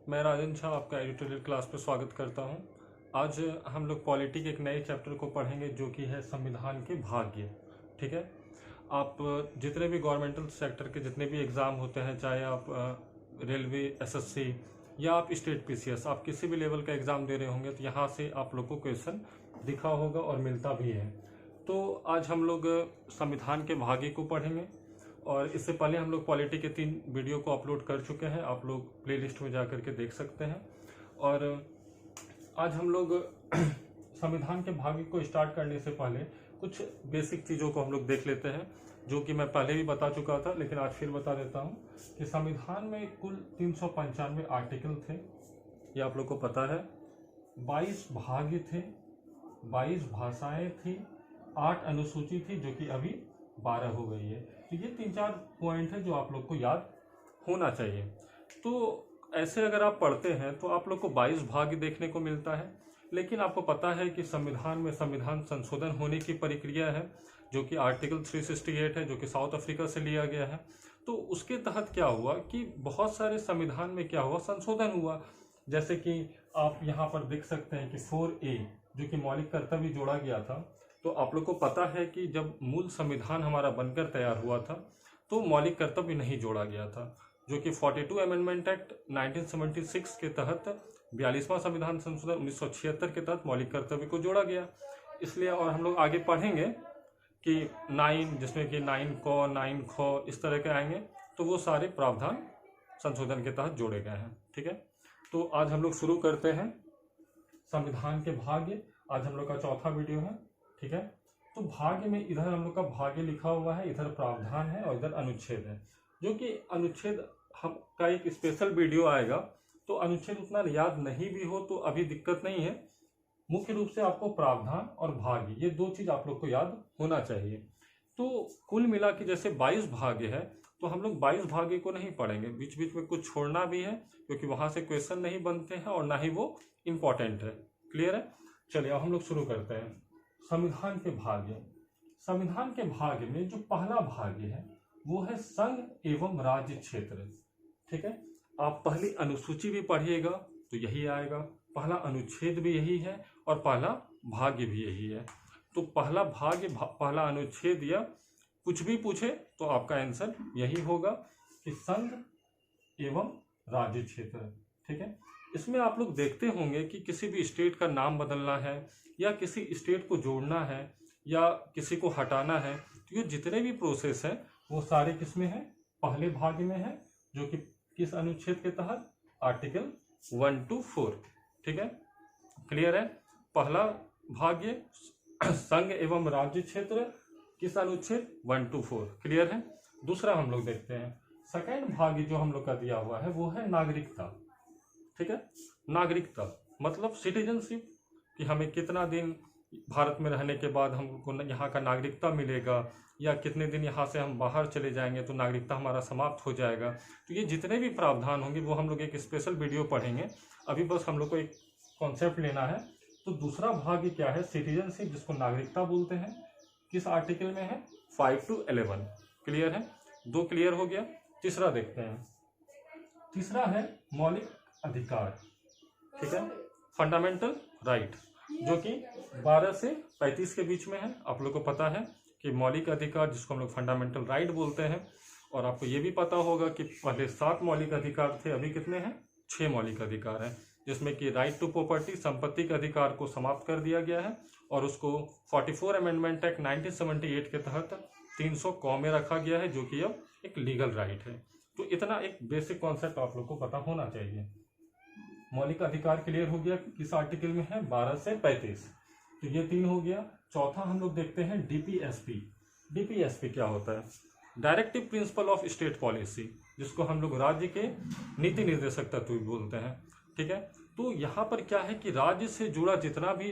मैं राजन झा आपका editorial class पे स्वागत करता हूं। आज हम लोग पॉलिटी के एक नए चैप्टर को पढ़ेंगे जो कि है संविधान के भाग्य। ठीक है, आप जितने भी गवर्नमेंटल सेक्टर के जितने भी एग्ज़ाम होते हैं, चाहे आप रेलवे एसएससी या आप स्टेट पीसीएस, आप किसी भी लेवल का एग्ज़ाम दे रहे होंगे तो यहाँ से आप लोग को क्वेश्चन दिखा होगा और मिलता भी है। तो आज हम लोग संविधान के भाग्य को पढ़ेंगे और इससे पहले हम लोग पॉलिटी के 3 वीडियो को अपलोड कर चुके हैं, आप लोग प्लेलिस्ट में जा कर के देख सकते हैं। और आज हम लोग संविधान के भाग्य को स्टार्ट करने से पहले कुछ बेसिक चीज़ों को हम लोग देख लेते हैं, जो कि मैं पहले भी बता चुका था लेकिन आज फिर बता देता हूँ कि संविधान में कुल 395 आर्टिकल थे, ये आप लोग को पता है। 22 भाग्य थे, 22 भाषाएं थी, 8 अनुसूची थी जो कि अभी 12 हो गई है। तो ये 3-4 पॉइंट है जो आप लोग को याद होना चाहिए। तो ऐसे अगर आप पढ़ते हैं तो आप लोग को 22 भाग्य देखने को मिलता है, लेकिन आपको पता है कि संविधान में संविधान संशोधन होने की प्रक्रिया है जो कि आर्टिकल 368 है, जो कि साउथ अफ्रीका से लिया गया है। तो उसके तहत क्या हुआ कि बहुत सारे संविधान में क्या हुआ, संशोधन हुआ। जैसे कि आप यहाँ पर देख सकते हैं कि 4A जो कि मौलिक कर्तव्य जोड़ा गया था। तो आप लोग को पता है कि जब मूल संविधान हमारा बनकर तैयार हुआ था तो मौलिक कर्तव्य नहीं जोड़ा गया था, जो कि 42 अमेंडमेंट एक्ट 1976 के तहत 42वां संविधान संशोधन 1976 के तहत मौलिक कर्तव्य को जोड़ा गया। इसलिए और हम लोग आगे पढ़ेंगे कि 9 जिसमें कि 9 क 9 ख इस तरह के आएंगे, तो वो सारे प्रावधान संशोधन के तहत जोड़े गए हैं। ठीक है, तो आज हम लोग शुरू करते हैं संविधान के भाग्य। आज हम लोग का चौथा वीडियो है। ठीक है, तो भाग्य में इधर हम लोग का भाग्य लिखा हुआ है, इधर प्रावधान है और इधर अनुच्छेद है, जो कि अनुच्छेद हम का एक स्पेशल वीडियो आएगा। तो अनुच्छेद उतना याद नहीं भी हो तो अभी दिक्कत नहीं है। मुख्य रूप से आपको प्रावधान और भाग्य, ये 2 चीज आप लोग को याद होना चाहिए। तो कुल मिला के जैसे 22 भाग्य है तो हम लोग 22 भाग्य को नहीं पढ़ेंगे, बीच बीच में कुछ छोड़ना भी है क्योंकि वहां से क्वेश्चन नहीं बनते हैं और ना ही वो इम्पोर्टेंट है। क्लियर है? चलिए अब हम लोग शुरू करते हैं संविधान के भाग्य। संविधान के भाग्य में जो पहला भाग्य है वो है संघ एवं राज्य क्षेत्र। ठीक है, आप पहली अनुसूची भी पढ़िएगा तो यही आएगा, पहला अनुच्छेद भी यही है और पहला भाग्य भी यही है। तो पहला भाग्य पहला अनुच्छेद या कुछ भी पूछे तो आपका आंसर यही होगा कि संघ एवं राज्य क्षेत्र। ठीक है, इसमें आप लोग देखते होंगे कि किसी भी स्टेट का नाम बदलना है या किसी स्टेट को जोड़ना है या किसी को हटाना है, तो ये जितने भी प्रोसेस है वो सारे किस में है, पहले भाग में है, जो कि किस अनुच्छेद के तहत, आर्टिकल 1 to 4। ठीक है, क्लियर है? पहला भाग्य संघ एवं राज्य क्षेत्र किस अनुच्छेद 1 to 4। क्लियर है? दूसरा हम लोग देखते हैं सेकेंड भाग्य जो हम लोग का दिया हुआ है वो है नागरिकता। ठीक है, नागरिकता मतलब सिटीजनशिप, कि हमें कितना दिन भारत में रहने के बाद हमको यहाँ का नागरिकता मिलेगा या कितने दिन यहाँ से हम बाहर चले जाएंगे तो नागरिकता हमारा समाप्त हो जाएगा। तो ये जितने भी प्रावधान होंगे वो हम लोग एक स्पेशल वीडियो पढ़ेंगे। अभी बस हम लोग को एक कॉन्सेप्ट लेना है। तो दूसरा भाग्य क्या है, सिटीजनशिप, जिसको नागरिकता बोलते हैं, किस आर्टिकल में है, 5 to 11। क्लियर है? 2 क्लियर हो गया। तीसरा देखते हैं, तीसरा है मौलिक अधिकार। ठीक है, फंडामेंटल राइट, जो कि 12 से 35 के बीच में है। आप लोग को पता है कि मौलिक अधिकार जिसको हम लोग फंडामेंटल राइट बोलते हैं, और आपको ये भी पता होगा कि पहले 7 मौलिक अधिकार थे, अभी कितने हैं, 6 मौलिक अधिकार हैं, जिसमें कि राइट टू प्रॉपर्टी, संपत्ति के अधिकार को समाप्त कर दिया गया है और उसको 44 अमेंडमेंट एक्ट 1978 के तहत 300 क में रखा गया है, जो कि अब एक लीगल राइट है। तो इतना एक बेसिक कॉन्सेप्ट आप लोग को पता होना चाहिए। मौलिक अधिकार क्लियर हो गया कि किस आर्टिकल में है, 12 से 35। तो ये 3 हो गया। चौथा हम लोग देखते हैं डीपीएसपी। डीपीएसपी क्या होता है, directive principle of state policy, जिसको हम लोग राज्य के नीति निर्देशक तत्व भी बोलते हैं। ठीक है, तो यहाँ पर क्या है कि राज्य से जुड़ा जितना भी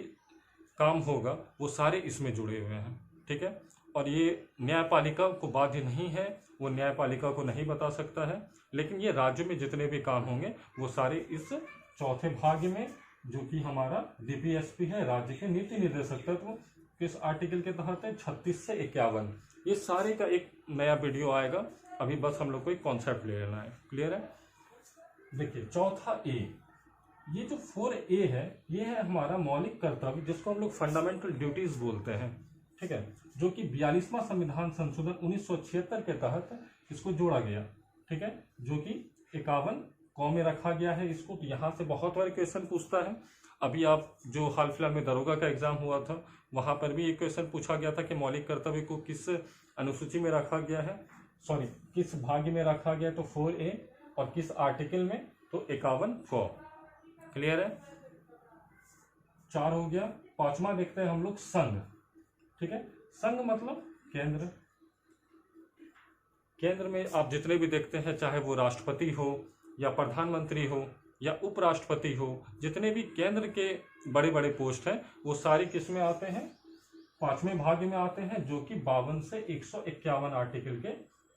काम होगा वो सारे इसमें जुड़े हुए हैं। ठीक है, और ये न्यायपालिका को बाध्य नहीं है, वो न्यायपालिका को नहीं बता सकता है, लेकिन ये राज्य में जितने भी काम होंगे वो सारे इस चौथे भाग्य में, जो कि हमारा डीपीएसपी है, राज्य के नीति निर्देशक तत्व, किस आर्टिकल के तहत है, 36 से 51। ये सारे का एक नया वीडियो आएगा, अभी बस हम लोग को एक कॉन्सेप्ट ले लेना है। क्लियर है? देखिए चौथा ए, ये जो 4A है ये है हमारा मौलिक कर्तव्य, जिसको हम लोग फंडामेंटल ड्यूटीज बोलते हैं, ठीक है, जो कि 42वां संविधान संशोधन 1976 के तहत इसको जोड़ा गया, ठीक है, जो कि 51 कौ में रखा गया है इसको। तो यहाँ से बहुत बार क्वेश्चन पूछता है। अभी आप जो हाल फिलहाल में दरोगा का एग्जाम हुआ था वहां पर भी एक क्वेश्चन पूछा गया था कि मौलिक कर्तव्य को किस अनुसूची में रखा गया है, सॉरी किस भाग में रखा गया, तो 4A, और किस आर्टिकल में, तो 51 कौ। क्लियर है, 4 हो गया। 5वां देखते हैं हम लोग संघ, ठीक है। संघ मतलब केंद्र। केंद्र में आप जितने भी देखते हैं, चाहे वो राष्ट्रपति हो या प्रधानमंत्री हो या उपराष्ट्रपति हो, जितने भी केंद्र के बड़े बड़े पोस्ट हैं वो सारे किस में आते हैं, 5वें भाग में आते हैं, जो कि 52 से 151 आर्टिकल के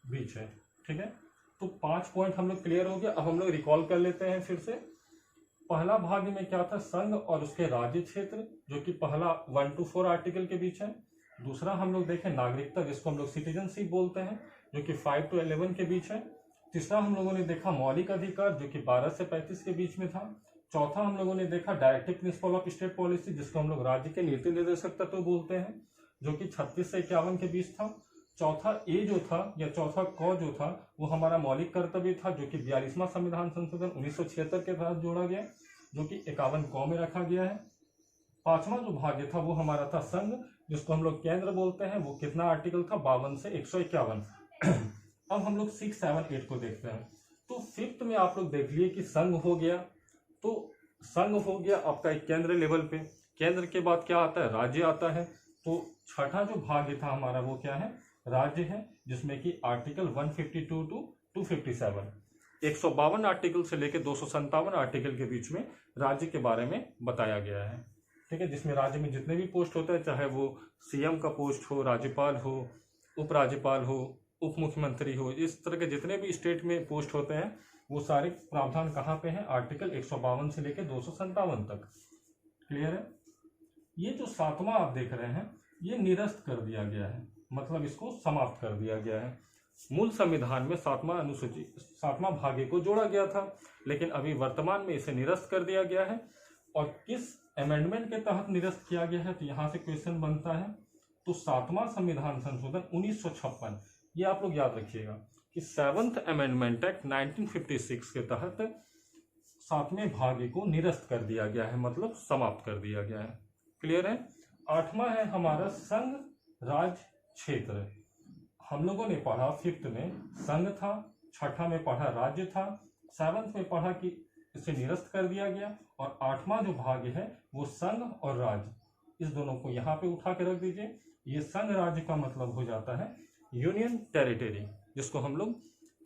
बीच है, ठीक है। तो 5 पॉइंट हम लोग क्लियर हो गया। अब हम लोग रिकॉल कर लेते हैं फिर से। पहला भाग में क्या था, संघ और उसके राज्य क्षेत्र, जो कि पहला 1 to 4 आर्टिकल के बीच है। दूसरा हम लोग देखें नागरिकता, जिसको हम लोग सिटीजनशिप बोलते हैं, जो कि 5 to 11 के बीच है। तीसरा हम लोगों ने देखा मौलिक अधिकार, जो कि 12 से 35 के बीच में था। चौथा हम लोगों ने देखा directive principle of state policy, जिसको हम लोग राज्य के नीति निर्देशक तत्व बोलते हैं, जो कि 36 से 51 के बीच था। चौथा ए जो था या चौथा क जो था वो हमारा मौलिक कर्तव्य था, जो कि 42वां संविधान संशोधन 1976 के तहत जोड़ा गया, जो कि 51 कौ में रखा गया है। 5वां जो भाग्य था वो हमारा था संघ, जिसको हम लोग केंद्र बोलते हैं। वो कितना आर्टिकल था, 52 से 151। अब हम लोग 6, 7, 8 को देखते हैं। तो 5th में आप लोग देख लिए कि संघ हो गया, तो संघ हो गया आपका एक केंद्र लेवल पे। केंद्र के बाद क्या आता है, राज्य आता है। तो छठा जो भाग्य था हमारा वो क्या है, राज्य है, जिसमें कि आर्टिकल 152 टू 257, 152 आर्टिकल से लेकर 257 आर्टिकल के बीच में राज्य के बारे में बताया गया है, ठीक है। जिसमें राज्य में जितने भी पोस्ट होते हैं, चाहे वो सीएम का पोस्ट हो, राज्यपाल हो, उपराज्यपाल हो, उप मुख्यमंत्री हो, इस तरह के जितने भी स्टेट में पोस्ट होते हैं वो सारे प्रावधान कहाँ पे हैं, आर्टिकल 152 से लेकर 257 तक। क्लियर है। ये जो 7वां आप देख रहे हैं ये निरस्त कर दिया गया है, मतलब इसको समाप्त कर दिया गया है। मूल संविधान में 7वां अनुसूची 7वां भाग्य को जोड़ा गया था, लेकिन अभी वर्तमान में इसे निरस्त कर दिया गया है। और किस अमेंडमेंट के तहत निरस्त किया गया है, तो यहां से क्वेश्चन बनता है। तो 7वां संविधान संशोधन 1956, ये आप लोग याद रखिएगा कि 7th अमेंडमेंट एक्ट 1956 के तहत 7वें भाग्य को निरस्त कर दिया गया है, मतलब समाप्त कर दिया गया है। क्लियर है। 8वां है हमारा संघ राज क्षेत्र। हम लोगों ने पढ़ा 5th में संघ था, 6ठा में पढ़ा राज्य था, 7th में पढ़ा कि इसे निरस्त कर दिया गया, और 8वां जो भाग्य है वो संघ और राज्य, इस दोनों को यहाँ पे उठा के रख दीजिए। ये संघ राज्य का मतलब हो जाता है यूनियन टेरिटरी, जिसको हम लोग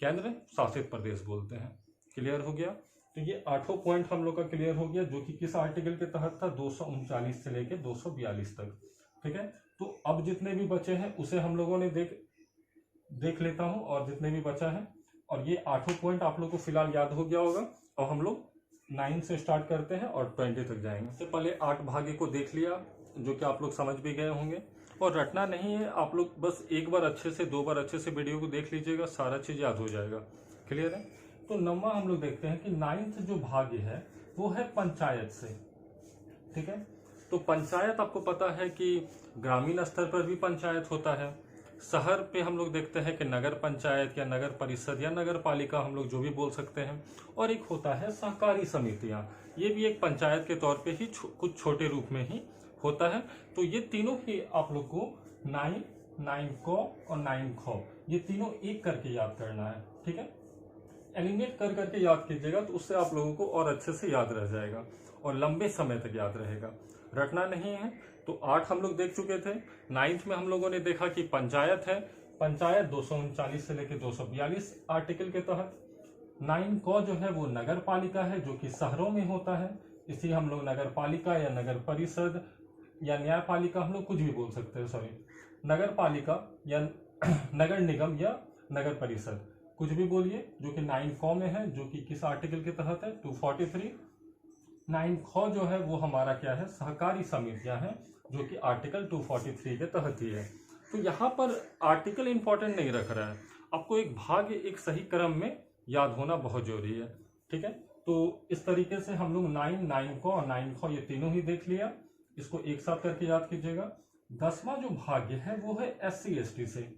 केंद्र शासित प्रदेश बोलते हैं। क्लियर हो गया। तो ये 8 पॉइंट हम लोग का क्लियर हो गया, जो कि किस आर्टिकल के तहत था, 239 से लेके 242 तक, ठीक है। तो अब जितने भी बचे हैं उसे हम लोगों ने देख लेता हूं, और जितने भी बचा है, और ये 8 पॉइंट आप लोग को फिलहाल याद हो गया होगा। और हम लोग 9 से स्टार्ट करते हैं और 20 तक जाएंगे। सबसे पहले 8 भाग्य को देख लिया, जो कि आप लोग समझ भी गए होंगे, और रटना नहीं है, आप लोग बस एक बार अच्छे से 2 बार अच्छे से वीडियो को देख लीजिएगा, सारा चीज याद हो जाएगा। क्लियर है। तो 9वां हम लोग देखते हैं कि 9th जो भाग्य है वो है पंचायत से, ठीक है। तो पंचायत आपको पता है कि ग्रामीण स्तर पर भी पंचायत होता है, शहर पे हम लोग देखते हैं कि नगर पंचायत या नगर परिषद या नगर पालिका हम लोग जो भी बोल सकते हैं, और एक होता है सहकारी समितियां, ये भी एक पंचायत के तौर पे ही कुछ छोटे रूप में ही होता है। तो ये तीनों ही आप लोग को 9, 9 को और 9 खो, ये तीनों एक करके याद करना है, ठीक है। एलिमिनेट कर करके याद कीजिएगा, तो उससे आप लोगों को और अच्छे से याद रह जाएगा और लंबे समय तक याद रहेगा, रटना नहीं है। तो 8 हम लोग देख चुके थे। 9th में हम लोगों ने देखा कि पंचायत है, पंचायत 239 से लेकर 242 आर्टिकल के तहत। 9 को जो है वो नगर पालिका है, जो कि शहरों में होता है, इसी हम लोग नगर पालिका या नगर परिषद या न्यायपालिका हम लोग कुछ भी बोल सकते हैं, सॉरी नगर पालिका या नगर निगम या नगर परिषद कुछ भी बोलिए, जो कि 9 को में है, जो कि किस आर्टिकल के तहत है, 243। 9 खो जो है वो हमारा क्या है, सहकारी समितियां हैं, जो कि आर्टिकल 243 के तहत ही है। तो यहाँ पर आर्टिकल इंपॉर्टेंट नहीं रख रहा है, आपको एक भाग एक सही क्रम में याद होना बहुत जरूरी है। ठीक है, तो इस तरीके से हम लोग 9 को और 9 को ये तीनों ही देख लिया। इसको एक साथ करके याद कीजिएगा। 10वां जो भाग्य है वो है SC/ST से,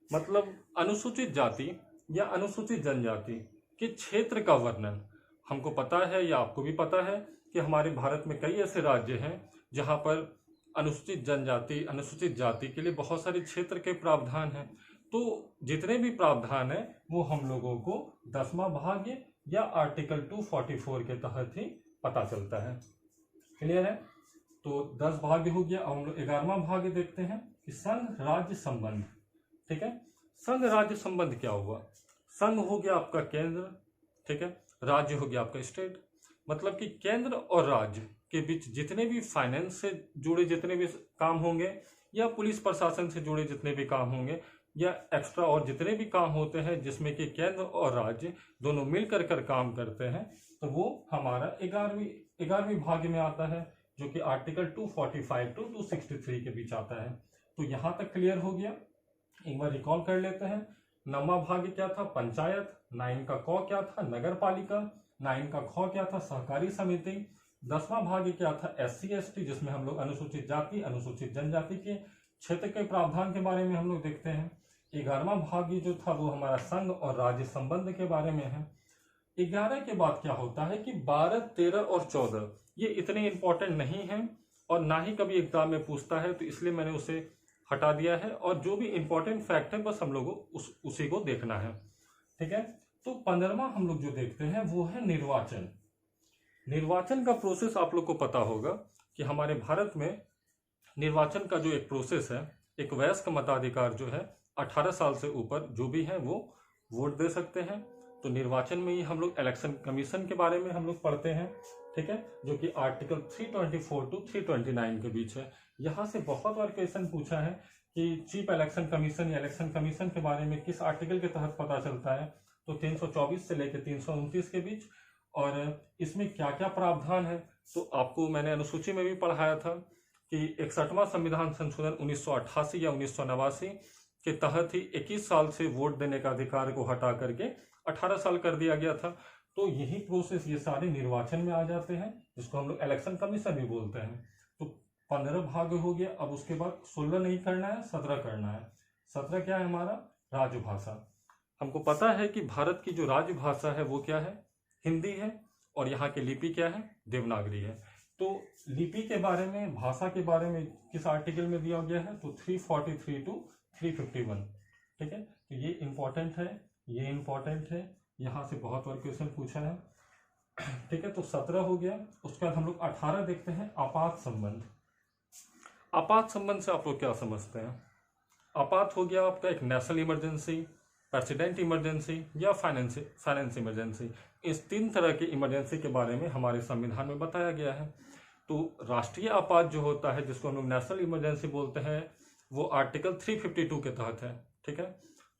मतलब अनुसूचित जाति या अनुसूचित जनजाति के क्षेत्र का वर्णन। हमको पता है या आपको भी पता है कि हमारे भारत में कई ऐसे राज्य हैं जहां पर अनुसूचित जनजाति, अनुसूचित जाति के लिए बहुत सारे क्षेत्र के प्रावधान हैं। तो जितने भी प्रावधान हैं वो हम लोगों को 10वां भाग्य या आर्टिकल 244 के तहत ही पता चलता है। क्लियर है? तो 10 भाग्य हो गया। अब हम लोग 11वां भाग्य देखते हैं कि संघ राज्य संबंध। ठीक है, संघ राज्य संबंध क्या हुआ? संघ हो गया आपका केंद्र, ठीक है, राज्य हो गया आपका स्टेट। मतलब कि केंद्र और राज्य के बीच जितने भी फाइनेंस से जुड़े जितने भी काम होंगे या पुलिस प्रशासन से जुड़े जितने भी काम होंगे या एक्स्ट्रा और जितने भी काम होते हैं जिसमें कि केंद्र और राज्य दोनों मिलकर कर काम करते हैं, तो वो हमारा 11वीं भाग्य में आता है, जो कि आर्टिकल 245 टू 263 के बीच आता है। तो यहां तक क्लियर हो गया। एक बार रिकॉल कर लेते हैं। 9वां भाग्य क्या था? पंचायत। 9 का क क्या था? नगर पालिका। 9 का ख क्या था? सहकारी समिति। 10वां भाग्य क्या था? SC/ST, जिसमें हम लोग अनुसूचित जाति, अनुसूचित जनजाति के क्षेत्र के प्रावधान के बारे में हम लोग देखते हैं। 11वां भाग्य जो था वो हमारा संघ और राज्य संबंध के बारे में है। 11 के बाद क्या होता है कि 12, 13 और 14 ये इतने इंपॉर्टेंट नहीं है और ना ही कभी एग्जाम में पूछता है, तो इसलिए मैंने उसे हटा दिया है। और जो भी इंपॉर्टेंट फैक्ट है बस हम लोगों को उसी को देखना है। ठीक है, तो 15वां हम लोग जो देखते हैं वो है निर्वाचन। निर्वाचन का प्रोसेस आप लोग को पता होगा कि हमारे भारत में निर्वाचन का जो एक प्रोसेस है, एक वयस्क मताधिकार जो है 18 साल से ऊपर जो भी है वो वोट दे सकते हैं। तो निर्वाचन में ही हम लोग इलेक्शन कमीशन के बारे में हम लोग पढ़ते हैं। ठीक है, जो कि आर्टिकल 324 टू 329 के बीच है। यहाँ से बहुत बार क्वेश्चन पूछा है कि चीफ इलेक्शन कमीशन या इलेक्शन कमीशन के बारे में किस आर्टिकल के तहत पता चलता है, तो 324 से लेकर 329 के बीच। और इसमें क्या क्या प्रावधान है, तो आपको मैंने अनुसूची में भी पढ़ाया था कि 61वां संविधान संशोधन 1988 या 1989 के तहत ही 21 साल से वोट देने का अधिकार को हटा करके 18 साल कर दिया गया था। तो यही प्रोसेस ये सारे निर्वाचन में आ जाते हैं, जिसको हम लोग इलेक्शन कमीशन भी बोलते हैं। तो 15 भाग हो गया। अब उसके बाद 16 नहीं करना है, 17 करना है। 17 क्या है हमारा? राजभाषा। हमको पता है कि भारत की जो राजभाषा है वो क्या है? हिंदी है। और यहाँ की लिपि क्या है? देवनागरी है। तो लिपि के बारे में, भाषा के बारे में किस आर्टिकल में दिया गया है? तो 343 टू 351। ठीक है, तो ये इंपॉर्टेंट है, ये इंपॉर्टेंट है। यहाँ से बहुत बार क्वेश्चन पूछा है। ठीक है, तो 17 हो गया। उसके बाद हम लोग 18 देखते हैं, आपात संबंध। आपात संबंध से आप लोग क्या समझते हैं? आपात हो गया आपका एक नेशनल इमरजेंसी, प्रेसिडेंट इमरजेंसी या फाइनेंस इमरजेंसी। इस 3 तरह की इमरजेंसी के बारे में हमारे संविधान में बताया गया है। तो राष्ट्रीय आपात जो होता है, जिसको हम लोग नेशनल इमरजेंसी बोलते हैं, वो आर्टिकल 352 के तहत है। ठीक है,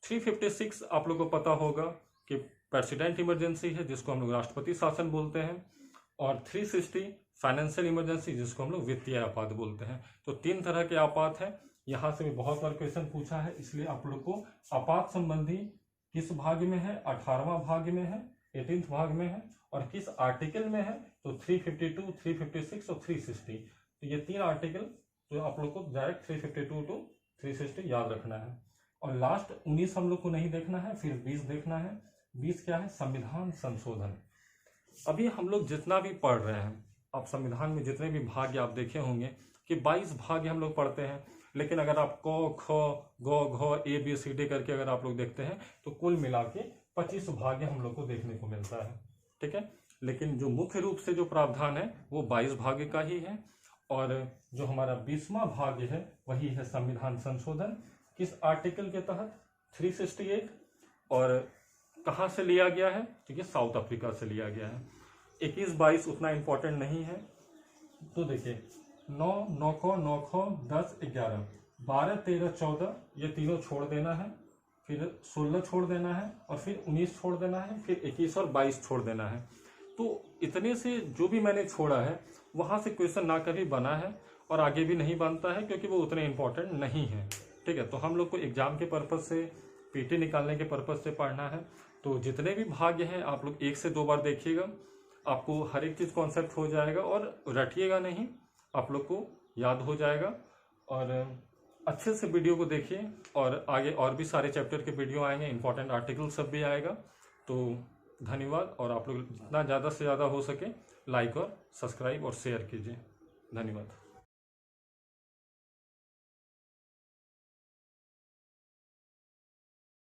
356 आप लोग को पता होगा कि प्रेसिडेंट इमरजेंसी है, जिसको हम लोग राष्ट्रपति शासन बोलते हैं। और 360 फाइनेंशियल इमरजेंसी, जिसको हम लोग वित्तीय आपात बोलते हैं। तो 3 तरह के आपात हैं। यहाँ से भी बहुत बार क्वेश्चन पूछा है, इसलिए आप लोग को आपात संबंधी किस भाग में है? 18वां भाग में है, 18th भाग में है। और किस आर्टिकल में है? तो 352, 356 और 360। तो ये 3 आर्टिकल तो आप लोग को डायरेक्ट 352 टू 360 याद रखना है। और लास्ट 19 हम लोग को नहीं देखना है, फिर 20 देखना है। 20 क्या है? संविधान संशोधन। अभी हम लोग जितना भी पढ़ रहे हैं, आप संविधान में जितने भी भाग्य आप देखे होंगे कि 22 भाग्य हम लोग पढ़ते हैं, लेकिन अगर आप क, ख, ग, घ, ए, बी, सी, डी करके अगर आप लोग देखते हैं तो कुल मिला के 25 भाग्य हम लोग को देखने को मिलता है। ठीक है, लेकिन जो मुख्य रूप से जो प्रावधान है वो 22 भाग्य का ही है। और जो हमारा 20वां भाग्य है वही है संविधान संशोधन। किस आर्टिकल के तहत? 368। और कहाँ से लिया गया है? ठीक है, साउथ अफ्रीका से लिया गया है। 21, 22 उतना इंपॉर्टेंट नहीं है। तो देखिए 9, 9 को 9 को 10, 11, 12, 13, 14 ये तीनों छोड़ देना है। फिर 16 छोड़ देना है और फिर 19 छोड़ देना है, फिर 21 और 22 छोड़ देना है। तो इतने से जो भी मैंने छोड़ा है वहां से क्वेश्चन ना कभी बना है और आगे भी नहीं बनता है, क्योंकि वो उतने इंपॉर्टेंट नहीं है। ठीक है, तो हम लोग को एग्जाम के पर्पज से, पीटी निकालने के पर्पज से पढ़ना है। तो जितने भी भाग्य हैं आप लोग 1 से 2 बार देखिएगा, आपको हर एक चीज़ कॉन्सेप्ट हो जाएगा और रटिएगा नहीं, आप लोग को याद हो जाएगा। और अच्छे से वीडियो को देखिए, और आगे और भी सारे चैप्टर के वीडियो आएंगे, इंपॉर्टेंट आर्टिकल सब भी आएगा। तो धन्यवाद, और आप लोग जितना ज़्यादा से ज़्यादा हो सके लाइक और सब्सक्राइब और शेयर कीजिए। धन्यवाद।